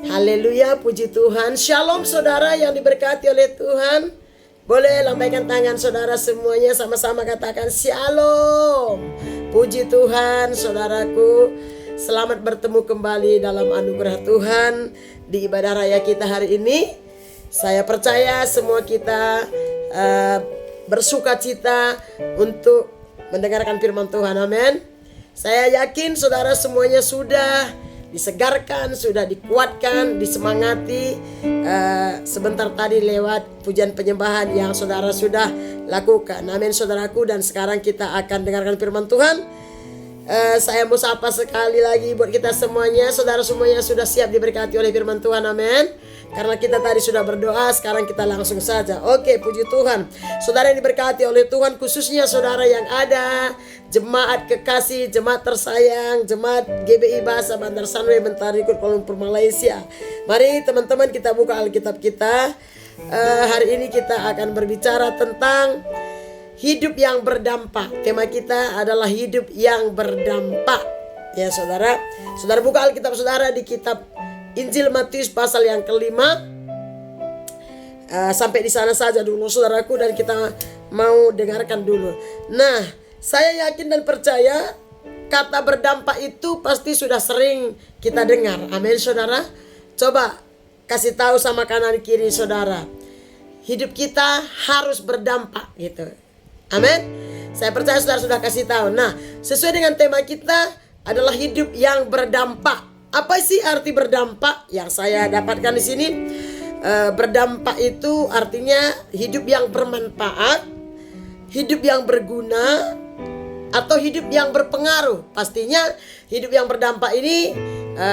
Haleluya, puji Tuhan. Shalom saudara yang diberkati oleh Tuhan. Boleh lambaikan tangan saudara semuanya, sama-sama katakan shalom. Puji Tuhan saudaraku. Selamat bertemu kembali dalam anugerah Tuhan di ibadah raya kita hari ini. Saya percaya semua kita bersuka cita untuk mendengarkan firman Tuhan. Amin. Saya yakin saudara semuanya sudah disegarkan, sudah dikuatkan, disemangati sebentar tadi lewat pujian penyembahan yang saudara sudah lakukan. Amin saudaraku. Dan sekarang kita akan dengarkan firman Tuhan. Saya mau sapa sekali lagi buat kita semuanya. Saudara semuanya sudah siap diberkati oleh firman Tuhan. Amin. Karena kita tadi sudah berdoa, sekarang kita langsung saja. Oke, puji Tuhan. Saudara yang diberkati oleh Tuhan, khususnya saudara yang ada jemaat kekasih, jemaat tersayang, jemaat GBI Bahasa Bandar Sunway Mentari Kuala Lumpur Malaysia. Mari teman-teman kita buka Alkitab kita. Hari ini kita akan berbicara tentang hidup yang berdampak. Tema kita adalah hidup yang berdampak. Ya saudara. Saudara buka Alkitab saudara di kitab Injil Matius pasal yang kelima. Sampai di sana saja dulu saudaraku, dan kita mau dengarkan dulu. Nah, saya yakin dan percaya kata berdampak itu pasti sudah sering kita dengar. Amin saudara. Coba kasih tahu sama kanan kiri saudara, hidup kita harus berdampak gitu. Amin. Saya percaya saudara sudah kasih tahu. Nah, sesuai dengan tema kita adalah hidup yang berdampak. Apa sih arti berdampak yang saya dapatkan di sini? Berdampak itu artinya hidup yang bermanfaat, hidup yang berguna, atau hidup yang berpengaruh. Pastinya hidup yang berdampak ini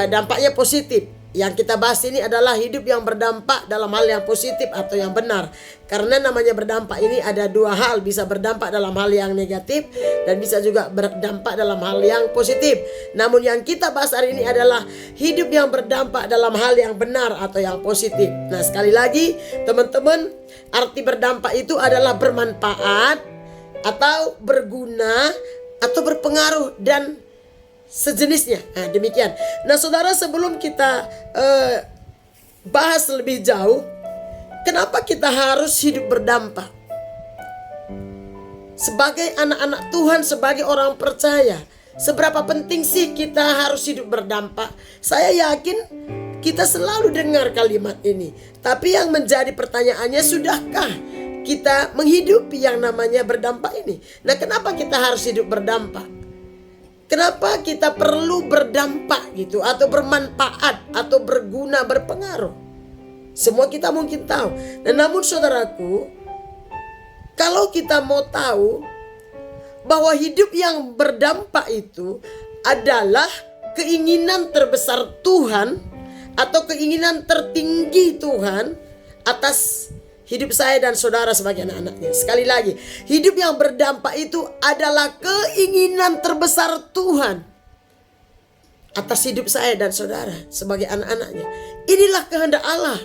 dampaknya positif. Yang kita bahas ini adalah hidup yang berdampak dalam hal yang positif atau yang benar. Karena namanya berdampak ini ada dua hal. Bisa berdampak dalam hal yang negatif dan bisa juga berdampak dalam hal yang positif. Namun yang kita bahas hari ini adalah hidup yang berdampak dalam hal yang benar atau yang positif. Nah sekali lagi teman-teman, arti berdampak itu adalah bermanfaat atau berguna atau berpengaruh dan sejenisnya. Nah demikian. Nah saudara, sebelum kita bahas lebih jauh, kenapa kita harus hidup berdampak? Sebagai anak-anak Tuhan, sebagai orang percaya, seberapa penting sih kita harus hidup berdampak? Saya yakin kita selalu dengar kalimat ini. Tapi yang menjadi pertanyaannya, sudahkah kita menghidupi yang namanya berdampak ini? Nah kenapa kita harus hidup berdampak? Kenapa kita perlu berdampak gitu, atau bermanfaat, atau berguna, berpengaruh? Semua kita mungkin tahu. Dan namun saudaraku, kalau kita mau tahu bahwa hidup yang berdampak itu adalah keinginan terbesar Tuhan atau keinginan tertinggi Tuhan atas hidup saya dan saudara sebagai anak-anaknya. Sekali lagi, hidup yang berdampak itu adalah keinginan terbesar Tuhan atas hidup saya dan saudara sebagai anak-anaknya. Inilah kehendak Allah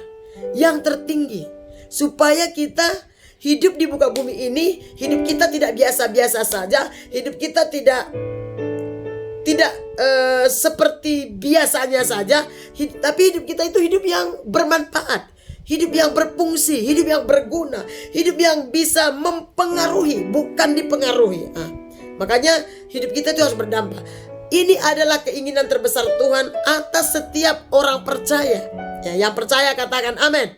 yang tertinggi, supaya kita hidup di muka bumi ini, hidup kita tidak biasa-biasa saja, hidup kita tidak seperti biasanya saja, tapi hidup kita itu hidup yang bermanfaat, hidup yang berfungsi, hidup yang berguna, hidup yang bisa mempengaruhi, bukan dipengaruhi. Makanya hidup kita itu harus berdampak. Ini adalah keinginan terbesar Tuhan atas setiap orang percaya. Ya, yang percaya katakan amin.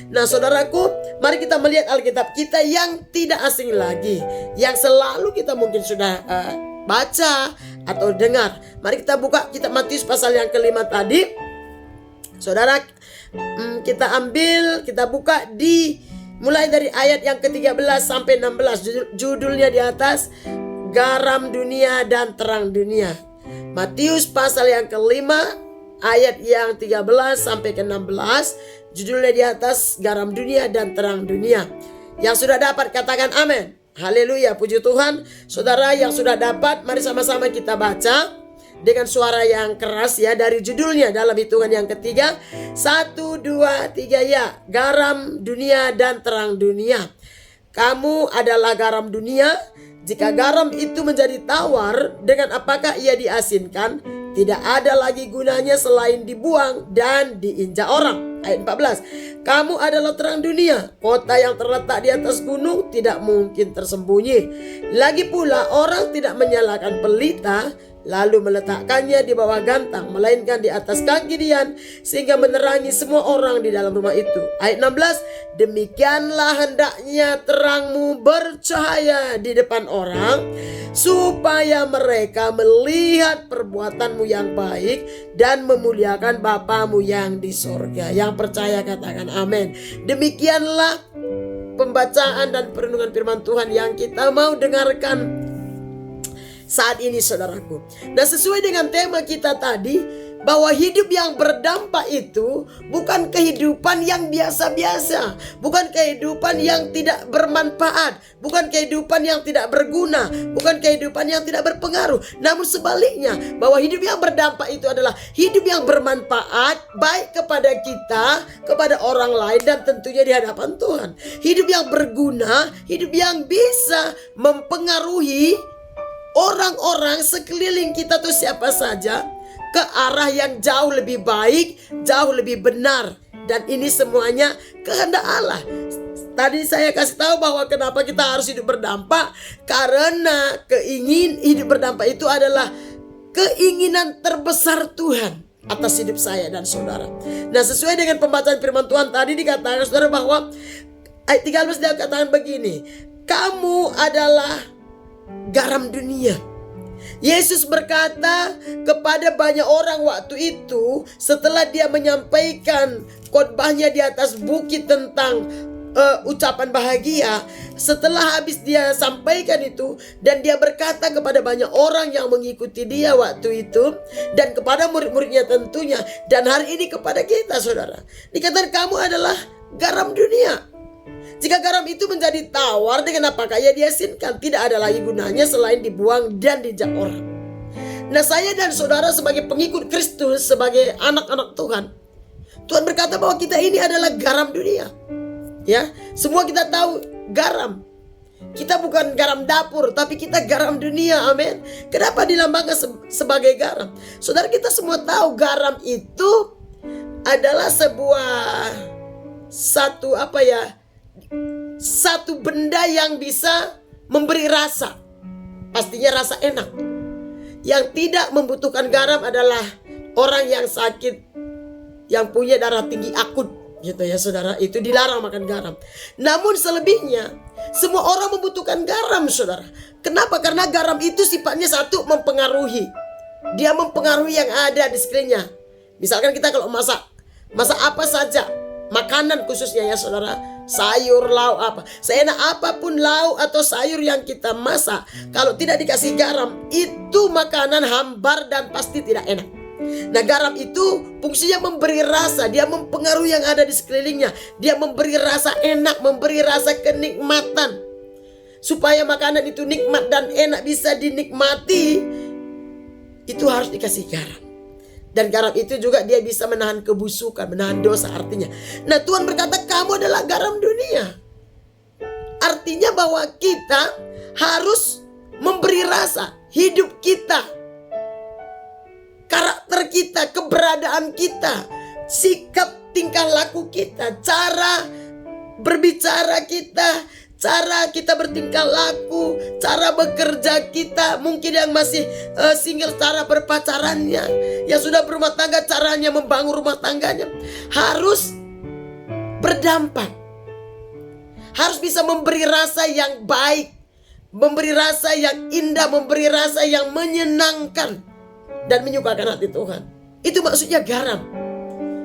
Nah saudaraku, mari kita melihat Alkitab kita yang tidak asing lagi, yang selalu kita mungkin sudah baca atau dengar. Mari kita buka kitab Matius pasal yang kelima tadi. Saudara, kita buka mulai dari ayat yang ke-13 sampai 16. Judulnya di atas, Garam Dunia dan Terang Dunia. Matius pasal yang kelima ayat yang 13 sampai ke-16. Judulnya di atas, Garam Dunia dan Terang Dunia. Yang sudah dapat katakan amin. Haleluya, puji Tuhan. Saudara yang sudah dapat, mari sama-sama kita baca dengan suara yang keras ya, dari judulnya dalam hitungan yang ketiga. 1, 2, 3 ya. Garam dunia dan terang dunia. Kamu adalah garam dunia. Jika garam itu menjadi tawar, dengan apakah ia diasinkan? tidak ada lagi gunanya selain dibuang dan diinjak orang. Ayat 14. Kamu adalah terang dunia. Kota yang terletak di atas gunung tidak mungkin tersembunyi. Lagi pula orang tidak menyalakan pelita lalu meletakkannya di bawah gantang, melainkan di atas kaki dian, sehingga menerangi semua orang di dalam rumah itu. Ayat 16. Demikianlah hendaknya terangmu bercahaya di depan orang, supaya mereka melihat perbuatanmu yang baik dan memuliakan Bapamu yang di sorga. Yang percaya katakan amin. Demikianlah pembacaan dan perenungan firman Tuhan yang kita mau dengarkan saat ini, saudaraku. Nah, sesuai dengan tema kita tadi, bahwa hidup yang berdampak itu bukan kehidupan yang biasa-biasa, bukan kehidupan yang tidak bermanfaat, bukan kehidupan yang tidak berguna, bukan kehidupan yang tidak berpengaruh. Namun sebaliknya, bahwa hidup yang berdampak itu adalah hidup yang bermanfaat, baik kepada kita, kepada orang lain, dan tentunya di hadapan Tuhan. Hidup yang berguna, hidup yang bisa mempengaruhi orang-orang sekeliling kita tuh siapa saja ke arah yang jauh lebih baik, jauh lebih benar. Dan ini semuanya kehendak Allah. Tadi saya kasih tahu bahwa kenapa kita harus hidup berdampak. Karena hidup berdampak itu adalah keinginan terbesar Tuhan atas hidup saya dan saudara. Nah, sesuai dengan pembacaan firman Tuhan tadi dikatakan saudara bahwa ayat 13 dia katakan begini. Kamu adalah garam dunia. Yesus berkata kepada banyak orang waktu itu setelah dia menyampaikan khotbahnya di atas bukit tentang ucapan bahagia. Setelah habis dia sampaikan itu, dan dia berkata kepada banyak orang yang mengikuti dia waktu itu, dan kepada murid-muridnya tentunya, dan hari ini kepada kita saudara, dikatakan kamu adalah garam dunia. Jika garam itu menjadi tawar, dengan apakah ia diasinkan? Tidak ada lagi gunanya selain dibuang dan diinjak orang. Nah, saya dan saudara sebagai pengikut Kristus, sebagai anak-anak Tuhan, Tuhan berkata bahwa kita ini adalah garam dunia. Ya, semua kita tahu garam. Kita bukan garam dapur, tapi kita garam dunia. Amin. Kenapa dilambangkan sebagai garam? Saudara, kita semua tahu garam itu adalah satu benda yang bisa memberi rasa. Pastinya rasa enak. Yang tidak membutuhkan garam adalah orang yang sakit, yang punya darah tinggi akut, gitu ya saudara. Itu dilarang makan garam. Namun selebihnya semua orang membutuhkan garam, saudara. Kenapa? Karena garam itu sifatnya satu, mempengaruhi. Dia mempengaruhi yang ada di sekelilingnya. Misalkan kita kalau masak apa saja, makanan khususnya ya saudara, sayur, lauk apa, seenak apapun lauk atau sayur yang kita masak, kalau tidak dikasih garam, itu makanan hambar dan pasti tidak enak. Nah, garam itu fungsinya memberi rasa, dia mempengaruhi yang ada di sekelilingnya, dia memberi rasa enak, memberi rasa kenikmatan. Supaya makanan itu nikmat dan enak bisa dinikmati, itu harus dikasih garam. Dan garam itu juga dia bisa menahan kebusukan, menahan dosa artinya. Nah, Tuhan berkata kamu adalah garam dunia. Artinya bahwa kita harus memberi rasa. Hidup kita, karakter kita, keberadaan kita, sikap tingkah laku kita, cara berbicara kita, cara kita bertingkah laku, cara bekerja kita. Mungkin yang masih single, cara berpacarannya. Yang sudah berumah tangga, caranya membangun rumah tangganya harus berdampak. Harus bisa memberi rasa yang baik, memberi rasa yang indah, memberi rasa yang menyenangkan dan menyukakan hati Tuhan. Itu maksudnya garam,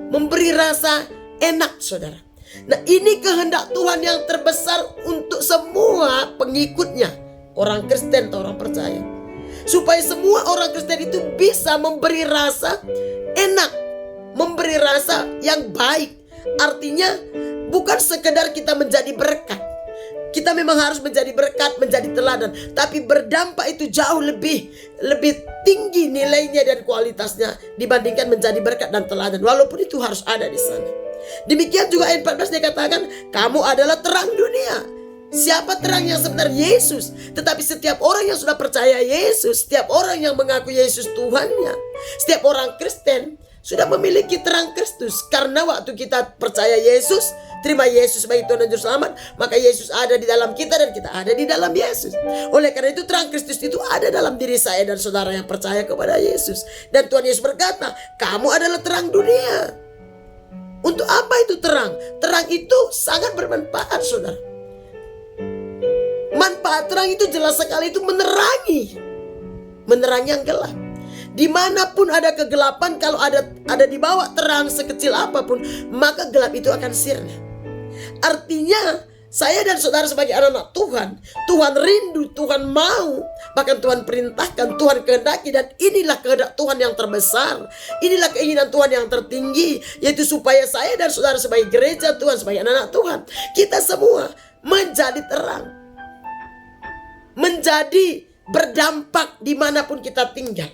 memberi rasa enak, saudara. Nah, ini kehendak Tuhan yang terbesar untuk semua pengikutnya, orang Kristen atau orang percaya. Supaya semua orang Kristen itu bisa memberi rasa enak, memberi rasa yang baik. Artinya bukan sekedar kita menjadi berkat. Kita memang harus menjadi berkat, menjadi teladan, tapi berdampak itu jauh lebih tinggi nilainya dan kualitasnya dibandingkan menjadi berkat dan teladan. Walaupun itu harus ada di sana. Demikian juga ayat 14 dia katakan kamu adalah terang dunia. Siapa terang yang sebenarnya? Yesus. Tetapi setiap orang yang sudah percaya Yesus, setiap orang yang mengaku Yesus Tuhannya, Setiap orang Kristen sudah memiliki terang Kristus. Karena waktu kita percaya Yesus, terima Yesus sebagai Tuhan dan Juru Selamat, maka Yesus ada di dalam kita dan kita ada di dalam Yesus. Oleh karena itu terang Kristus itu ada dalam diri saya dan saudara yang percaya kepada Yesus. Dan Tuhan Yesus berkata, kamu adalah terang dunia. Untuk apa itu terang? Terang itu sangat bermanfaat, saudara. Manfaat terang itu jelas sekali, itu menerangi yang gelap. Dimanapun ada kegelapan, kalau ada di bawah terang sekecil apapun, maka gelap itu akan sirna. Artinya saya dan saudara sebagai anak-anak Tuhan, Tuhan rindu, Tuhan mau, bahkan Tuhan perintahkan, Tuhan kehendaki, dan inilah kehendak Tuhan yang terbesar. Inilah keinginan Tuhan yang tertinggi, yaitu supaya saya dan saudara sebagai gereja Tuhan, sebagai anak-anak Tuhan, kita semua menjadi terang, menjadi berdampak dimanapun kita tinggal,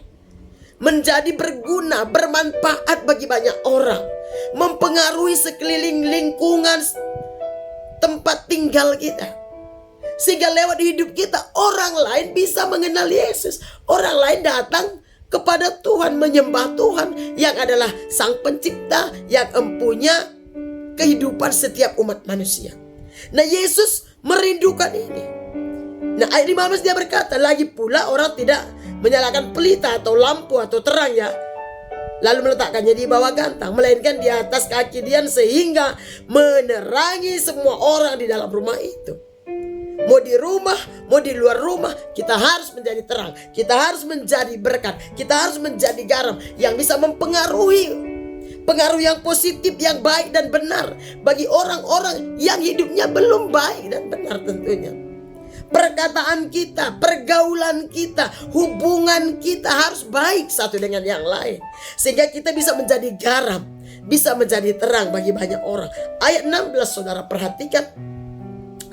menjadi berguna, bermanfaat bagi banyak orang, mempengaruhi sekeliling lingkungan tempat tinggal kita, sehingga lewat hidup kita orang lain bisa mengenal Yesus. Orang lain datang kepada Tuhan, menyembah Tuhan yang adalah Sang Pencipta yang mempunyai kehidupan setiap umat manusia. Nah, Yesus merindukan ini. Nah, ayat 15 dia berkata, lagi pula orang tidak menyalakan pelita atau lampu atau terang ya, lalu meletakkannya di bawah gantang, melainkan di atas kaki dian, sehingga menerangi semua orang di dalam rumah itu. Mau di rumah, mau di luar rumah, kita harus menjadi terang. Kita harus menjadi berkat. Kita harus menjadi garam yang bisa mempengaruhi, pengaruh yang positif, yang baik dan benar bagi orang-orang yang hidupnya belum baik dan benar tentunya. Perkataan kita, pergaulan kita, hubungan kita harus baik satu dengan yang lain, sehingga kita bisa menjadi garam, bisa menjadi terang bagi banyak orang. Ayat 16 saudara perhatikan,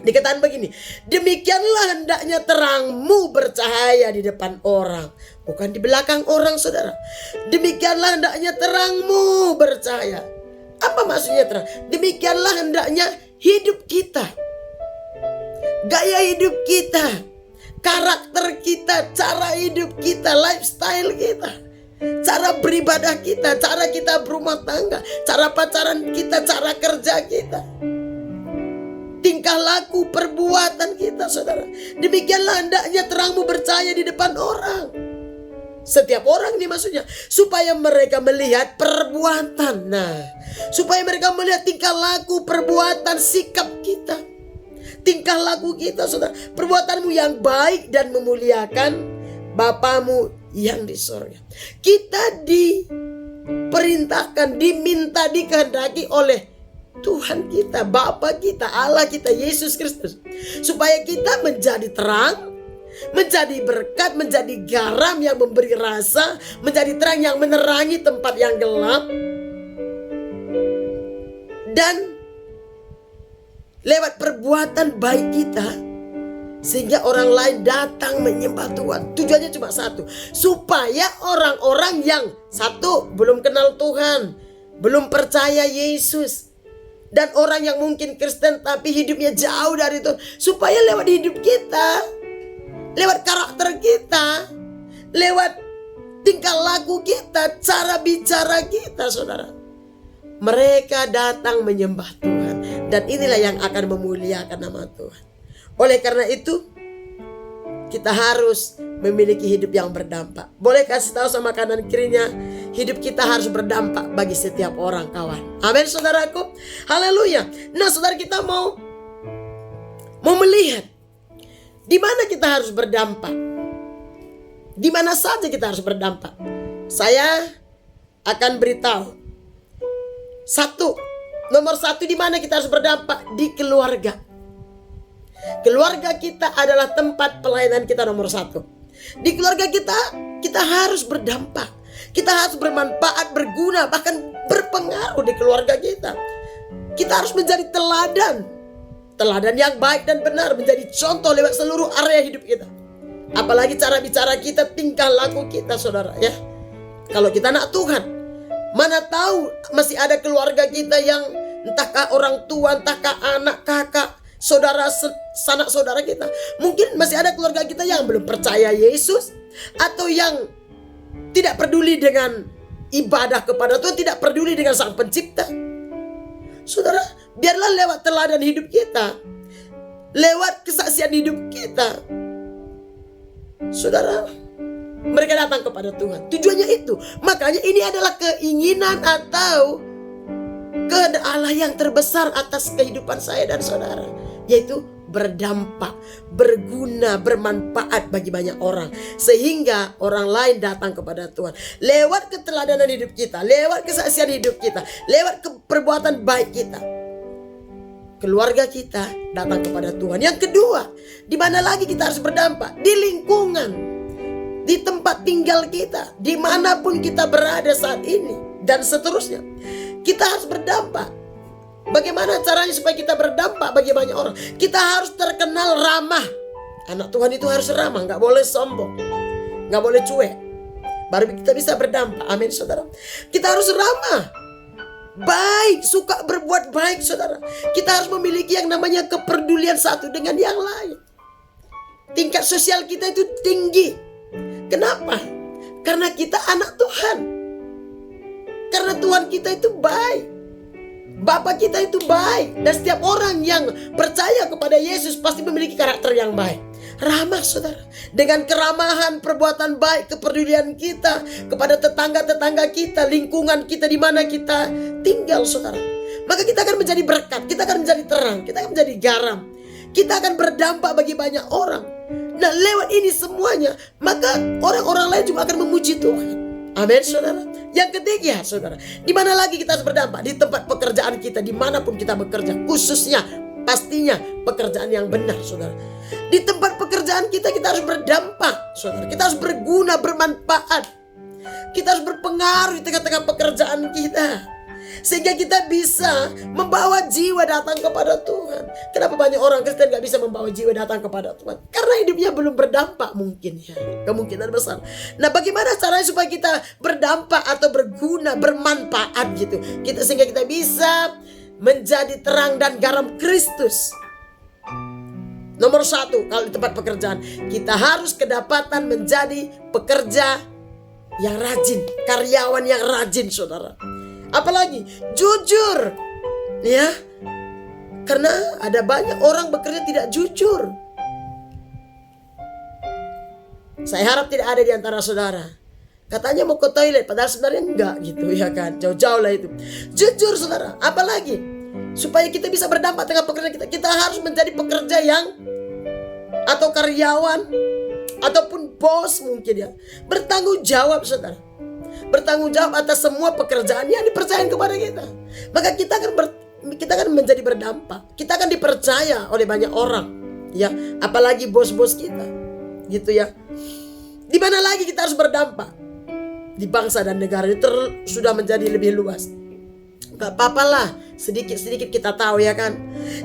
dikatakan begini, demikianlah hendaknya terangmu bercahaya di depan orang, bukan di belakang orang, saudara. Demikianlah hendaknya terangmu bercahaya. Apa maksudnya terang? Demikianlah hendaknya hidup kita, gaya hidup kita, karakter kita, cara hidup kita, lifestyle kita, cara beribadah kita, cara kita berumah tangga, cara pacaran kita, cara kerja kita, tingkah laku, perbuatan kita, saudara. Demikianlah hendaknya terangmu bercahaya di depan orang. Setiap orang ini maksudnya supaya mereka melihat perbuatan. Nah, supaya mereka melihat tingkah laku, perbuatan, sikap kita, tingkah laku kita, saudara. Perbuatanmu yang baik dan memuliakan Bapamu yang di sorga. Kita diperintahkan, diminta, dikehendaki oleh Tuhan kita, Bapa kita, Allah kita, Yesus Kristus, supaya kita menjadi terang, menjadi berkat, menjadi garam yang memberi rasa, menjadi terang yang menerangi tempat yang gelap, dan lewat perbuatan baik kita, sehingga orang lain datang menyembah Tuhan. Tujuannya cuma satu, supaya orang-orang yang satu belum kenal Tuhan, belum percaya Yesus, dan orang yang mungkin Kristen tapi hidupnya jauh dari Tuhan, supaya lewat hidup kita, lewat karakter kita, lewat tingkah laku kita, cara bicara kita, saudara, mereka datang menyembah Tuhan. Dan inilah yang akan memuliakan nama Tuhan. Oleh karena itu, kita harus memiliki hidup yang berdampak. Boleh kasih tahu sama kanan kirinya, hidup kita harus berdampak bagi setiap orang, kawan. Amin, saudaraku. Haleluya. Nah, saudara, kita mau melihat di mana kita harus berdampak. Di mana saja kita harus berdampak. Saya akan beritahu. Nomor satu, di mana kita harus berdampak? Di keluarga. Keluarga kita adalah tempat pelayanan kita nomor satu. Di keluarga kita harus berdampak. Kita harus bermanfaat, berguna, bahkan berpengaruh di keluarga kita. Kita harus menjadi teladan yang baik dan benar, menjadi contoh lewat seluruh area hidup kita. Apalagi cara bicara kita, tingkah laku kita, saudara, ya. Kalau kita anak Tuhan, mana tahu masih ada keluarga kita yang entahkah orang tua, entahkah anak, kakak, saudara, sanak saudara kita. Mungkin masih ada keluarga kita yang belum percaya Yesus, atau yang tidak peduli dengan ibadah kepada Tuhan, tidak peduli dengan Sang Pencipta. Saudara, biarlah lewat teladan hidup kita, lewat kesaksian hidup kita, saudara, mereka datang kepada Tuhan. Tujuannya itu. Makanya ini adalah keinginan atau kehendak Allah yang terbesar atas kehidupan saya dan saudara, yaitu berdampak, berguna, bermanfaat bagi banyak orang, sehingga orang lain datang kepada Tuhan lewat keteladanan hidup kita, lewat kesaksian hidup kita, lewat perbuatan baik kita. Keluarga kita datang kepada Tuhan. Yang kedua, di mana lagi kita harus berdampak? Di lingkungan, di tempat tinggal kita, dimanapun kita berada saat ini, dan seterusnya. Kita harus berdampak. Bagaimana caranya supaya kita berdampak bagi banyak orang? Kita harus terkenal ramah. Anak Tuhan itu harus ramah, gak boleh sombong, gak boleh cuek. Baru kita bisa berdampak. Amin, saudara. Kita harus ramah, baik, suka berbuat baik, saudara. Kita harus memiliki yang namanya kepedulian satu dengan yang lain. Tingkat sosial kita itu tinggi. Kenapa? Karena kita anak Tuhan. Karena Tuhan kita itu baik, Bapa kita itu baik. Dan setiap orang yang percaya kepada Yesus pasti memiliki karakter yang baik. Ramah, saudara. Dengan keramahan, perbuatan baik, kepedulian kita kepada tetangga-tetangga kita, lingkungan kita di mana kita tinggal, saudara, maka kita akan menjadi berkat, kita akan menjadi terang, kita akan menjadi garam, kita akan berdampak bagi banyak orang. Nah, lewat ini semuanya, maka orang-orang lain juga akan memuji Tuhan. Amin, saudara. Yang ketiga, saudara, di mana lagi kita harus berdampak? Di tempat pekerjaan kita, dimanapun kita bekerja, khususnya pastinya pekerjaan yang benar, saudara. Di tempat pekerjaan kita harus berdampak, saudara. Kita harus berguna, bermanfaat. Kita harus berpengaruh di tengah-tengah pekerjaan kita, sehingga kita bisa membawa jiwa datang kepada Tuhan. Kenapa banyak orang Kristen gak bisa membawa jiwa datang kepada Tuhan? Karena hidupnya belum berdampak mungkin, ya. Kemungkinan besar. Nah, bagaimana caranya supaya kita berdampak atau berguna, bermanfaat gitu? Sehingga kita bisa menjadi terang dan garam Kristus. Nomor satu, kalau di tempat pekerjaan, kita harus kedapatan menjadi pekerja yang rajin, karyawan yang rajin, saudara. Apalagi jujur, ya, karena ada banyak orang bekerja tidak jujur. Saya harap tidak ada di antara saudara katanya mau ke toilet padahal sebenarnya enggak gitu, ya kan. Jauh-jauh lah itu. Jujur, saudara. Apalagi supaya kita bisa berdampak dengan pekerjaan kita harus menjadi pekerja yang atau karyawan ataupun bos mungkin, ya, bertanggung jawab, saudara. Bertanggung jawab atas semua pekerjaan yang dipercayakan kepada kita. Maka kita akan menjadi berdampak. Kita akan dipercaya oleh banyak orang, ya, apalagi bos-bos kita, gitu, ya. Di mana lagi kita harus berdampak? Di bangsa dan negara itu sudah menjadi lebih luas. Gak apa-apalah, sedikit-sedikit kita tahu, ya kan.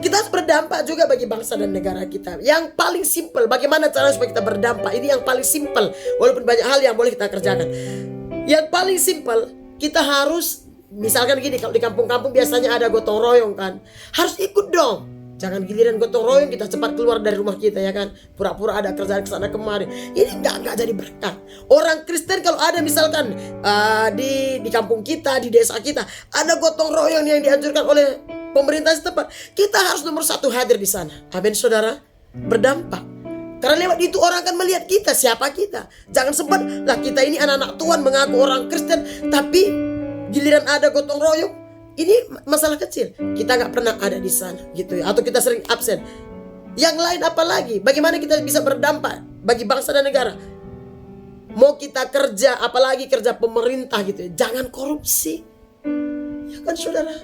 Kita harus berdampak juga bagi bangsa dan negara kita. Yang paling simpel, bagaimana cara supaya kita berdampak? Ini yang paling simpel, walaupun banyak hal yang boleh kita kerjakan. Yang paling simpel, kita harus, misalkan gini, kalau di kampung-kampung biasanya ada gotong royong, kan. Harus ikut dong. Jangan giliran gotong royong kita cepat keluar dari rumah kita, ya kan. Pura-pura ada kerjaan kesana kemari. Ini nggak jadi berkat. Orang Kristen kalau ada misalkan di kampung kita, di desa kita, ada gotong royong yang dianjurkan oleh pemerintah setempat, kita harus nomor satu hadir di sana. Amin, saudara. Berdampak. Karena lewat itu orang akan melihat kita, siapa kita. Jangan sempat lah kita ini anak-anak Tuhan mengaku orang Kristen, tapi giliran ada gotong royong, ini masalah kecil. Kita gak pernah ada di sana, gitu, ya. Atau kita sering absen. Yang lain apalagi? Bagaimana kita bisa berdampak bagi bangsa dan negara? Mau kita kerja, apalagi kerja pemerintah, gitu, ya. Jangan korupsi, ya kan, saudara.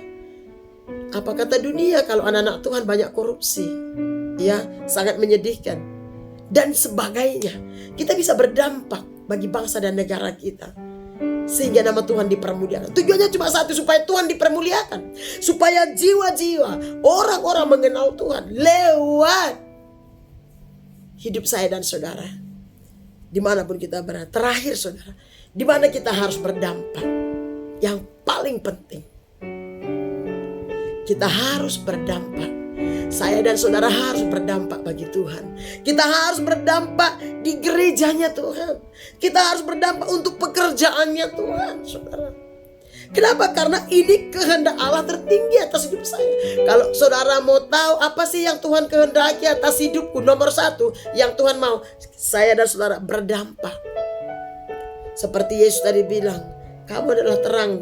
Apa kata dunia kalau anak-anak Tuhan banyak korupsi? Ya, sangat menyedihkan. Dan sebagainya. Kita bisa berdampak bagi bangsa dan negara kita, sehingga nama Tuhan dipermuliakan. Tujuannya cuma satu, supaya Tuhan dipermuliakan, supaya jiwa-jiwa orang-orang mengenal Tuhan lewat hidup saya dan saudara, dimanapun kita berada. Terakhir, saudara, dimana kita harus berdampak? Yang paling penting, kita harus berdampak Saya dan saudara harus berdampak bagi Tuhan. Kita harus berdampak di gerejanya Tuhan. Kita harus berdampak untuk pekerjaannya Tuhan, saudara. Kenapa? Karena ini kehendak Allah tertinggi atas hidup saya. Kalau saudara mau tahu apa sih yang Tuhan kehendaki atas hidupku, nomor satu yang Tuhan mau, saya dan saudara berdampak. Seperti Yesus tadi bilang, kamu adalah terang,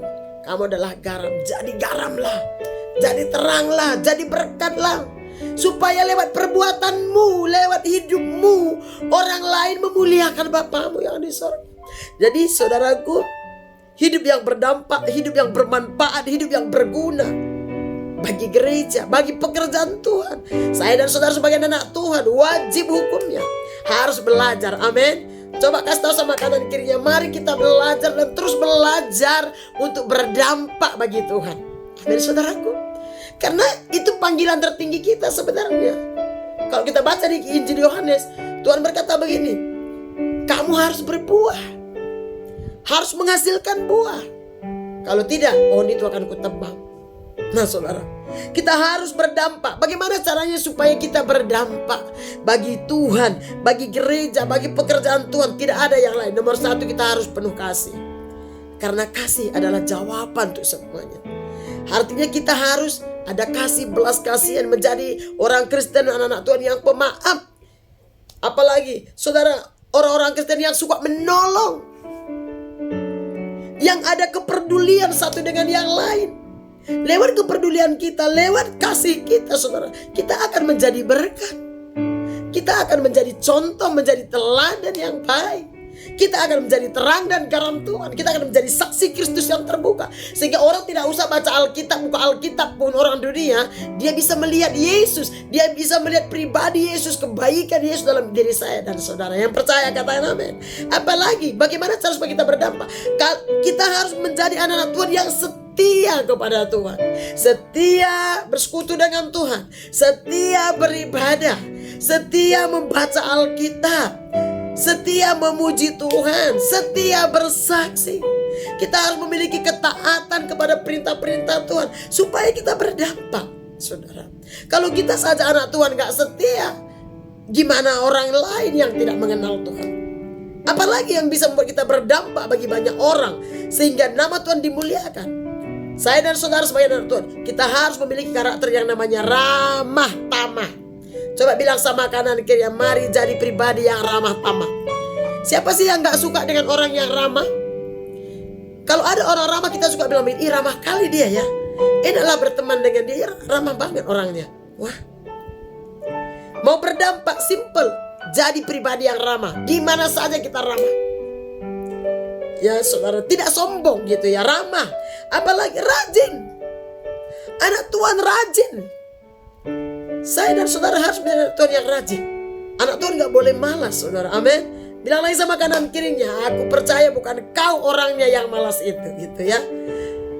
kamu adalah garam. Jadi garamlah, jadi teranglah, jadi berkatlah. Supaya lewat perbuatanmu, lewat hidupmu, orang lain memuliakan Bapamu yang di sorga. Jadi saudaraku, hidup yang berdampak, hidup yang bermanfaat, hidup yang berguna bagi gereja, bagi pekerjaan Tuhan. Saya dan saudara sebagai anak Tuhan wajib hukumnya harus belajar. Amin. Coba kasih tahu sama kanan kirinya, mari kita belajar dan terus belajar untuk berdampak bagi Tuhan. Amin, saudaraku. Karena itu panggilan tertinggi kita sebenarnya. Kalau kita baca di Injil Yohanes, Tuhan berkata begini, kamu harus berbuah, harus menghasilkan buah. Kalau tidak, pohon itu akan kutebang. Nah saudara, kita harus berdampak. Bagaimana caranya supaya kita berdampak bagi Tuhan, bagi gereja, bagi pekerjaan Tuhan? Tidak ada yang lain. Nomor satu, kita harus penuh kasih. Karena kasih adalah jawaban untuk semuanya. Artinya kita harus ada kasih, belas kasihan, menjadi orang Kristen, anak-anak Tuhan yang pemaaf. Apalagi saudara, orang-orang Kristen yang suka menolong, yang ada kepedulian satu dengan yang lain. Lewat kepedulian kita, lewat kasih kita, saudara, kita akan menjadi berkat. Kita akan menjadi contoh, menjadi teladan yang baik. Kita akan menjadi terang dan garam Tuhan. Kita akan menjadi saksi Kristus yang terbuka. Sehingga orang tidak usah baca Alkitab, buka Alkitab pun orang dunia, dia bisa melihat Yesus. Dia bisa melihat pribadi Yesus, kebaikan Yesus dalam diri saya dan saudara. Yang percaya katakan amin. Apalagi bagaimana cara supaya kita berdampak? Kita harus menjadi anak-anak Tuhan yang setia kepada Tuhan, setia bersekutu dengan Tuhan, setia beribadah, setia membaca Alkitab, setia memuji Tuhan, setia bersaksi. Kita harus memiliki ketaatan kepada perintah-perintah Tuhan supaya kita berdampak, saudara. Kalau kita saja anak Tuhan gak setia, gimana orang lain yang tidak mengenal Tuhan? Apalagi yang bisa membuat kita berdampak bagi banyak orang sehingga nama Tuhan dimuliakan. Saya dan saudara sebagai anak Tuhan, kita harus memiliki karakter yang namanya ramah tamah. Coba bilang sama kanan kiri, mari jadi pribadi yang ramah tamah. Siapa sih yang gak suka dengan orang yang ramah? Kalau ada orang ramah, kita suka bilang, ih ramah kali dia ya, enaklah berteman dengan dia, ramah banget orangnya. Wah, mau berdampak simple, jadi pribadi yang ramah. Di mana saja kita ramah. Ya saudara, tidak sombong gitu ya, ramah. Apalagi rajin. Anak Tuhan rajin. Saya dan saudara harus menjadi anak Tuhan yang rajin. Anak Tuhan gak boleh malas, saudara. Amin. Bilang lagi sama kanan kirinya, aku percaya bukan kau orangnya yang malas itu, gitu ya.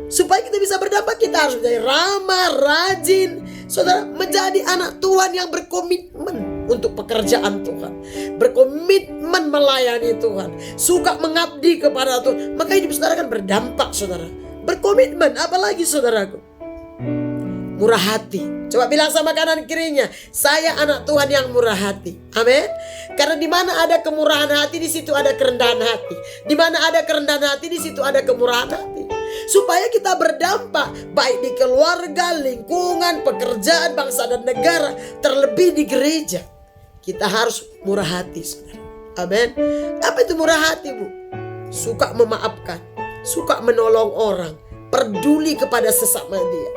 Supaya kita bisa berdampak, kita harus menjadi ramah, rajin. Saudara, menjadi anak Tuhan yang berkomitmen untuk pekerjaan Tuhan, berkomitmen melayani Tuhan, suka mengabdi kepada Tuhan. Maka hidup saudara kan berdampak, saudara. Berkomitmen, apalagi saudaraku, murah hati. Coba bilang sama kanan kirinya, saya anak Tuhan yang murah hati. Amin. Karena di mana ada kemurahan hati, di situ ada kerendahan hati. Di mana ada kerendahan hati, di situ ada kemurahan hati. Supaya kita berdampak baik di keluarga, lingkungan, pekerjaan, bangsa dan negara, terlebih di gereja. Kita harus murah hati, saudara. Amin. Apa itu murah hati, Bu? Suka memaafkan, suka menolong orang, peduli kepada sesama dia.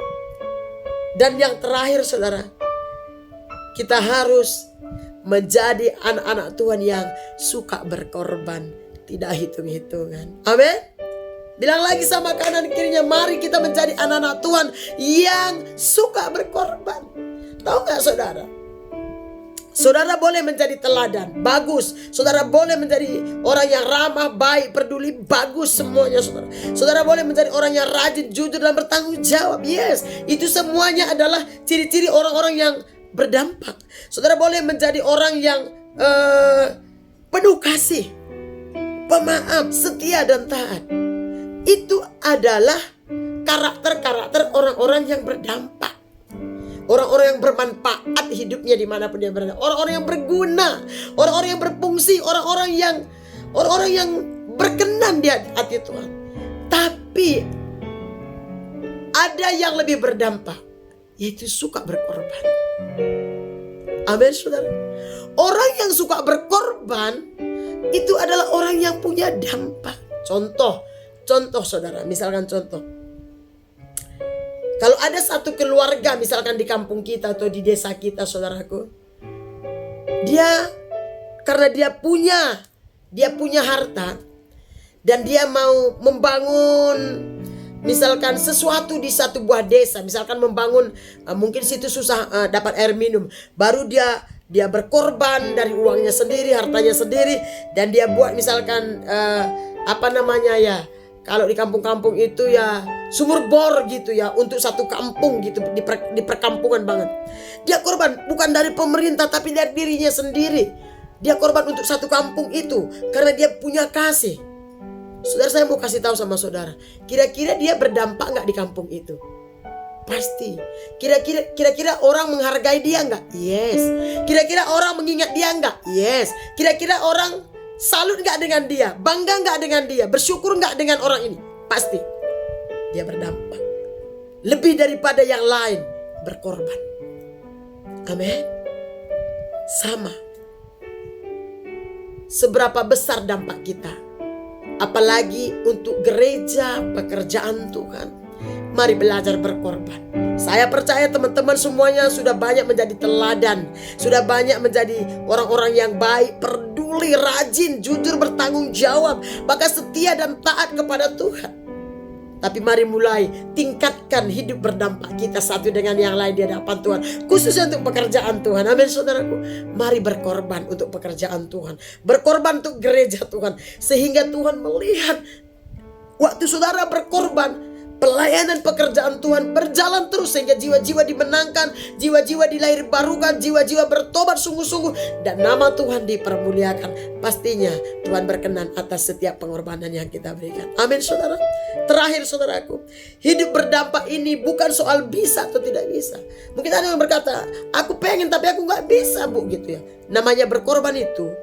Dan yang terakhir, saudara, kita harus menjadi anak-anak Tuhan yang suka berkorban, tidak hitung-hitungan. Amin. Bilang lagi sama kanan kirinya, mari kita menjadi anak-anak Tuhan yang suka berkorban. Tahu gak saudara? Saudara boleh menjadi teladan, bagus. Saudara boleh menjadi orang yang ramah, baik, peduli, bagus semuanya saudara. Saudara boleh menjadi orang yang rajin, jujur dan bertanggung jawab. Yes, itu semuanya adalah ciri-ciri orang-orang yang berdampak. Saudara boleh menjadi orang yang penuh kasih, pemaaf, setia dan taat. Itu adalah karakter-karakter orang-orang yang berdampak. Orang-orang yang bermanfaat hidupnya dimanapun dia berada. Orang-orang yang berguna, orang-orang yang berfungsi, orang-orang yang berkenan di hati Tuhan. Tapi ada yang lebih berdampak, yaitu suka berkorban. Amin, saudara. Orang yang suka berkorban itu adalah orang yang punya dampak. Contoh saudara, misalkan contoh. Kalau ada satu keluarga misalkan di kampung kita atau di desa kita, saudaraku, karena dia punya harta dan dia mau membangun misalkan sesuatu di satu buah desa, misalkan membangun mungkin situ susah dapat air minum, baru dia berkorban dari uangnya sendiri, hartanya sendiri, dan dia buat misalkan kalau di kampung-kampung itu ya sumur bor gitu ya, untuk satu kampung gitu, di perkampungan banget. Dia korban bukan dari pemerintah tapi dari dirinya sendiri. Dia korban untuk satu kampung itu karena dia punya kasih. Saudara, saya mau kasih tahu sama saudara, kira-kira dia berdampak nggak di kampung itu? Pasti. Kira-kira orang menghargai dia nggak? Yes. Kira-kira orang mengingat dia nggak? Yes. Kira-kira orang salut nggak dengan dia? Bangga nggak dengan dia? Bersyukur nggak dengan orang ini? Pasti. Dia berdampak. Lebih daripada yang lain berkorban. Amin. Sama. Seberapa besar dampak kita? Apalagi untuk gereja, pekerjaan Tuhan. Mari belajar berkorban. Saya percaya teman-teman semuanya sudah banyak menjadi teladan, sudah banyak menjadi orang-orang yang baik, peduli, rajin, jujur, bertanggung jawab, bahkan setia dan taat kepada Tuhan. Tapi mari mulai tingkatkan hidup berdampak kita satu dengan yang lain di hadapan Tuhan, khususnya untuk pekerjaan Tuhan. Amin, saudaraku. Mari berkorban untuk pekerjaan Tuhan, berkorban untuk gereja Tuhan, sehingga Tuhan melihat waktu saudara berkorban, pelayanan pekerjaan Tuhan berjalan terus, sehingga jiwa-jiwa dimenangkan, jiwa-jiwa dilahir barukan, jiwa-jiwa bertobat sungguh-sungguh, dan nama Tuhan dipermuliakan. Pastinya Tuhan berkenan atas setiap pengorbanan yang kita berikan. Amin, saudara. Terakhir, saudaraku, hidup berdampak ini bukan soal bisa atau tidak bisa. Mungkin ada yang berkata, aku pengen tapi aku gak bisa, Bu, gitu ya. Namanya berkorban itu,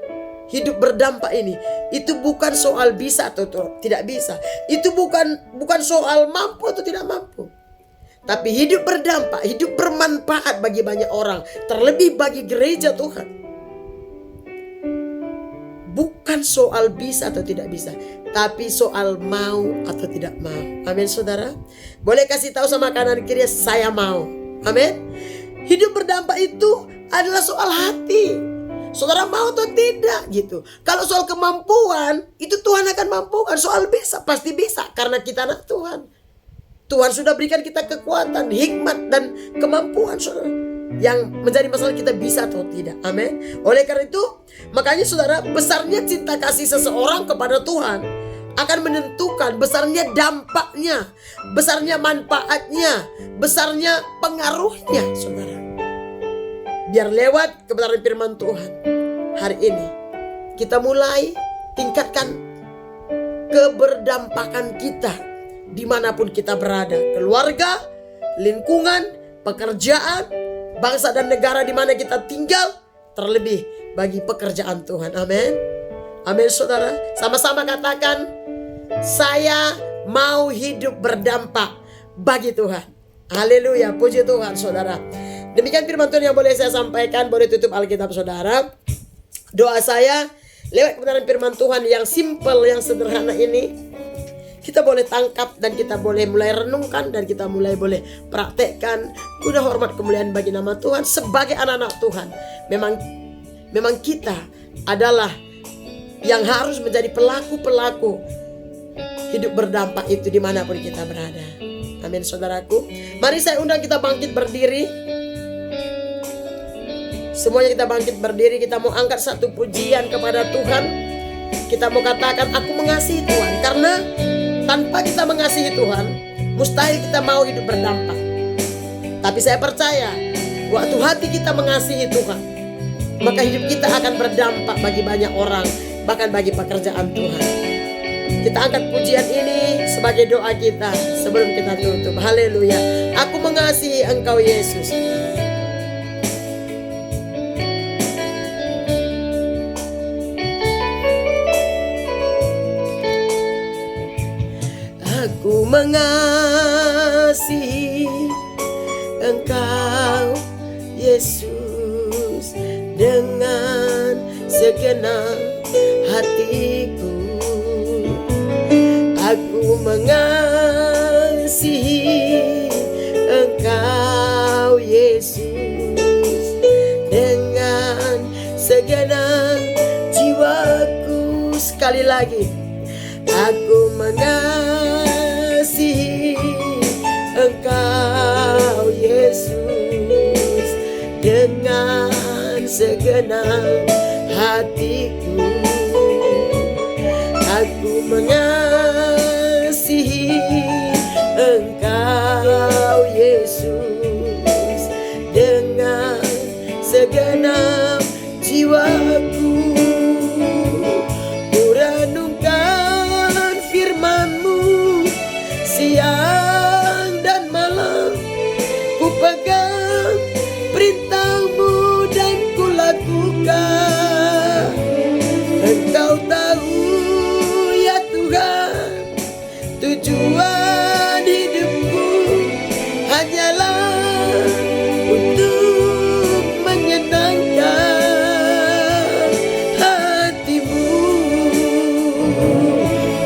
hidup berdampak ini, itu bukan soal bisa atau tidak bisa. Itu bukan soal mampu atau tidak mampu. Tapi hidup berdampak, hidup bermanfaat bagi banyak orang, terlebih bagi gereja Tuhan. Bukan soal bisa atau tidak bisa, tapi soal mau atau tidak mau. Amin, saudara. Boleh kasih tahu sama kanan kiri, saya mau. Amin. Hidup berdampak itu adalah soal hati. Saudara mau atau tidak gitu. Kalau soal kemampuan, itu Tuhan akan mampukan. Soal bisa, pasti bisa, karena kita anak Tuhan. Tuhan sudah berikan kita kekuatan, hikmat, dan kemampuan, saudara. Yang menjadi masalah kita bisa atau tidak. Amin. Oleh karena itu, makanya saudara, besarnya cinta kasih seseorang kepada Tuhan akan menentukan besarnya dampaknya, besarnya manfaatnya, besarnya pengaruhnya, saudara. Biar lewat kebenaran firman Tuhan hari ini, kita mulai tingkatkan keberdampakan kita dimanapun kita berada. Keluarga, lingkungan, pekerjaan, bangsa dan negara di mana kita tinggal, terlebih bagi pekerjaan Tuhan. Amin. Amin, saudara. Sama-sama katakan, saya mau hidup berdampak bagi Tuhan. Haleluya, puji Tuhan, saudara. Demikian firman Tuhan yang boleh saya sampaikan. Boleh tutup Alkitab saudara. Doa saya lewat kebenaran firman Tuhan yang simple, yang sederhana ini, kita boleh tangkap dan kita boleh mulai renungkan dan kita mulai boleh praktekkan. Puji hormat kemuliaan bagi nama Tuhan. Sebagai anak-anak Tuhan, memang kita adalah yang harus menjadi pelaku-pelaku hidup berdampak itu dimanapun kita berada. Amin, saudaraku. Mari saya undang kita bangkit berdiri. Semuanya kita bangkit berdiri. Kita mau angkat satu pujian kepada Tuhan. Kita mau katakan, aku mengasihi Tuhan. Karena tanpa kita mengasihi Tuhan, mustahil kita mau hidup berdampak. Tapi saya percaya, waktu hati kita mengasihi Tuhan, maka hidup kita akan berdampak bagi banyak orang, bahkan bagi pekerjaan Tuhan. Kita angkat pujian ini sebagai doa kita sebelum kita tutup. Haleluya. Aku mengasihi Engkau Yesus. Aku mengasihi Engkau Yesus dengan segenap hatiku. Aku mengasihi Engkau Yesus dengan segenap jiwaku. Sekali lagi, aku mengasihi Engkau Yesus dengan segenap hatiku. Aku mengasihi Engkau Yesus dengan segenap jiwaku. Kurenungkan firman-Mu siang dan malam, ku pegang perintah-Mu dan ku lakukan. Engkau tahu ya Tuhan, tujuan hidupku hanyalah untuk menyenangkan hati-Mu.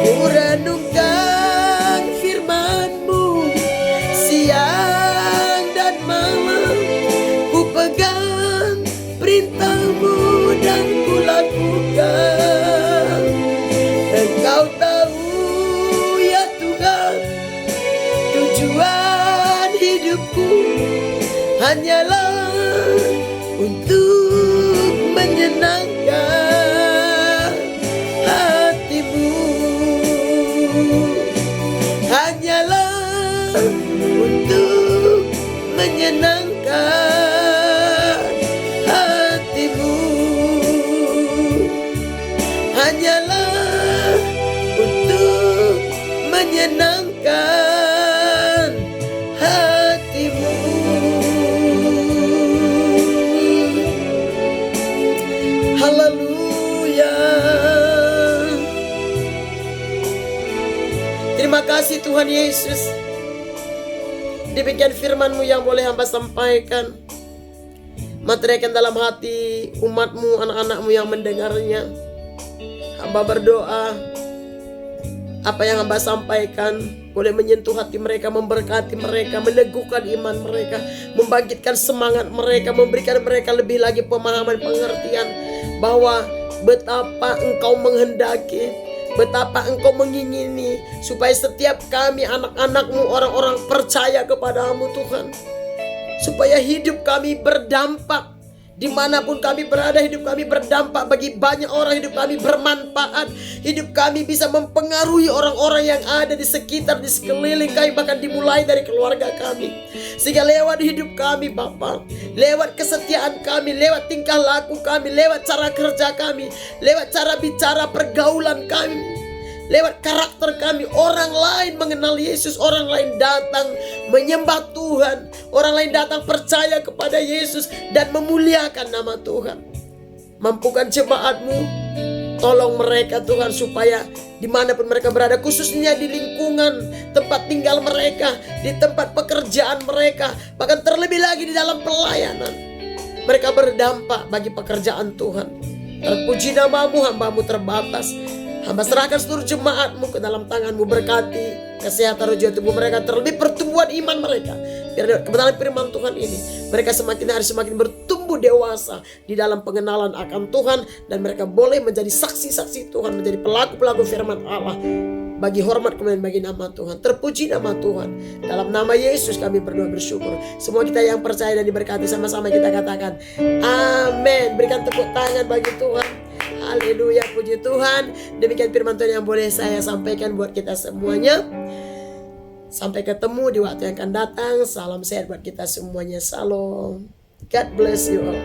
Kurenungkan firman-Mu siang dan malam, ku pegang perintah-Mu dan ku lakukan. Engkau tahu ya Tuhan, tujuan hidupku hanyalah untuk menyenangkan hati-Mu. Hanyalah untuk menyenangkan hati-Mu. Hanyalah untuk menyenangkan hati-Mu. Haleluya. Terima kasih Tuhan Yesus. Demikian firman-Mu yang boleh hamba sampaikan, materikan dalam hati umat-Mu, anak-anak-Mu yang mendengarnya. Hamba berdoa apa yang hamba sampaikan boleh menyentuh hati mereka, memberkati mereka, meneguhkan iman mereka, membangkitkan semangat mereka, memberikan mereka lebih lagi pemahaman, pengertian bahwa betapa Engkau menghendaki, betapa Engkau mengingini supaya setiap kami anak-anak-Mu, orang-orang percaya kepada-Mu Tuhan, supaya hidup kami berdampak. Dimanapun kami berada, hidup kami berdampak bagi banyak orang, hidup kami bermanfaat, hidup kami bisa mempengaruhi orang-orang yang ada di sekitar, di sekeliling kami, bahkan dimulai dari keluarga kami. Sehingga lewat hidup kami Bapa, lewat kesetiaan kami, lewat tingkah laku kami, lewat cara kerja kami, lewat cara bicara pergaulan kami, lewat karakter kami, orang lain mengenal Yesus, orang lain datang menyembah Tuhan, orang lain datang percaya kepada Yesus dan memuliakan nama Tuhan. Mampukan jemaat-Mu, tolong mereka Tuhan supaya dimanapun mereka berada, khususnya di lingkungan tempat tinggal mereka, di tempat pekerjaan mereka, bahkan terlebih lagi di dalam pelayanan, mereka berdampak bagi pekerjaan Tuhan. Terpuji nama-Mu, hamba-Mu terbatas. Hamba serahkan seluruh jemaat-Mu ke dalam tangan-Mu, berkati kesehatan roh jiwa tubuh mereka, terlebih pertumbuhan iman mereka. Biar kebenaran firman Tuhan ini, mereka semakin hari semakin bertumbuh dewasa di dalam pengenalan akan Tuhan, dan mereka boleh menjadi saksi-saksi Tuhan, menjadi pelaku-pelaku firman Allah bagi hormat kemuliaan bagi nama Tuhan. Terpuji nama Tuhan. Dalam nama Yesus kami berdoa bersyukur. Semua kita yang percaya dan diberkati, sama-sama kita katakan amin. Berikan tepuk tangan bagi Tuhan. Haleluya, puji Tuhan. Demikian firman Tuhan yang boleh saya sampaikan buat kita semuanya. Sampai ketemu di waktu yang akan datang. Salam sehat buat kita semuanya. Salam. God bless you all.